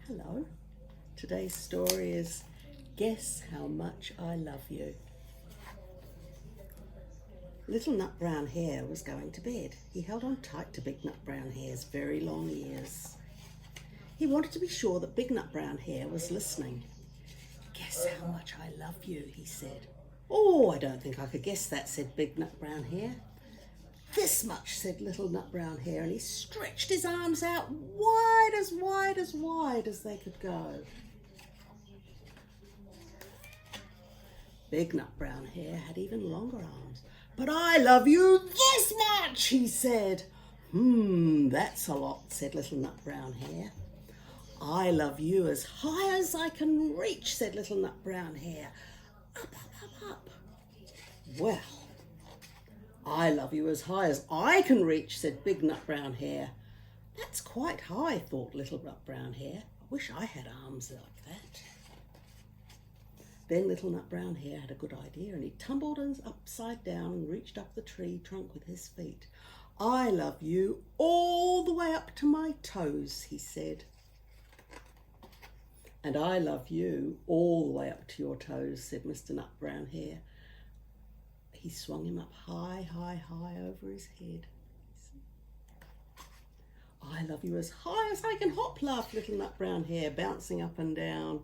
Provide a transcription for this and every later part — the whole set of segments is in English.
Hello. Today's story is Guess How Much I Love You. Little Nut Brown Hare was going to bed. He held on tight to Big Nut Brown Hare's very long ears. He wanted to be sure that Big Nut Brown Hare was listening. Guess how much I love you, he said. Oh, I don't think I could guess that, said Big Nut Brown Hare. This much, said Little Nut Brown Hare, and he stretched his arms out wide as they could go. Big Nut Brown Hare had even longer arms. But I love you this much, he said. That's a lot, said Little Nut Brown Hare. I love you as high as I can reach, said Little Nut Brown Hare. Up, up, up, up. Well, I love you as high as I can reach, said Big Nut Brown Hare. That's quite high, thought Little Nut Brown Hare. I wish I had arms like that. Then Little Nut Brown Hare had a good idea, and he tumbled upside down and reached up the tree trunk with his feet. I love you all the way up to my toes, he said. And I love you all the way up to your toes, said Mr. Nut Brown Hare. He swung him up high over his head. I love you as high as I can hop, laughed Little Nut Brown Hare, bouncing up and down.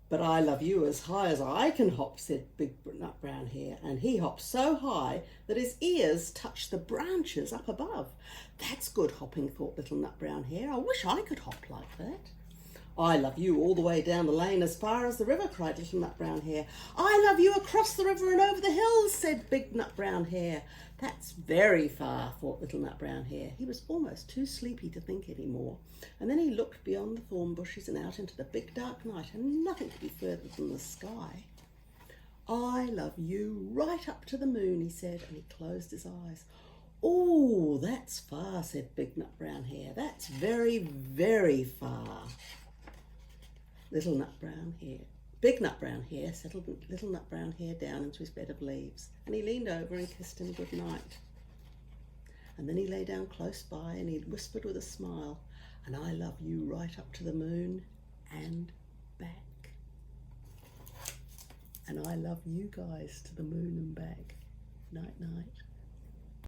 But I love you as high as I can hop, said Big Nut Brown Hare, and he hopped so high that his ears touched the branches up above. That's good hopping, thought Little Nut Brown Hare. I wish I could hop like that. I love you all the way down the lane as far as the river, cried Little Nut Brown Hare. I love you across the river and over the hills, said Big Nut Brown Hare. That's very far, thought Little Nut Brown Hare. He was almost too sleepy to think any more. And then he looked beyond the thorn bushes and out into the big dark night, and nothing could be further than the sky. I love you right up to the moon, he said, and he closed his eyes. Oh, that's far, said Big Nut Brown Hare. That's very, very far. Big Nut Brown Hare settled Little Nut Brown Hare down into his bed of leaves, and he leaned over and kissed him good night. And then he lay down close by and he whispered with a smile, and I love you right up to the moon and back. And I love you guys to the moon and back. Night, night.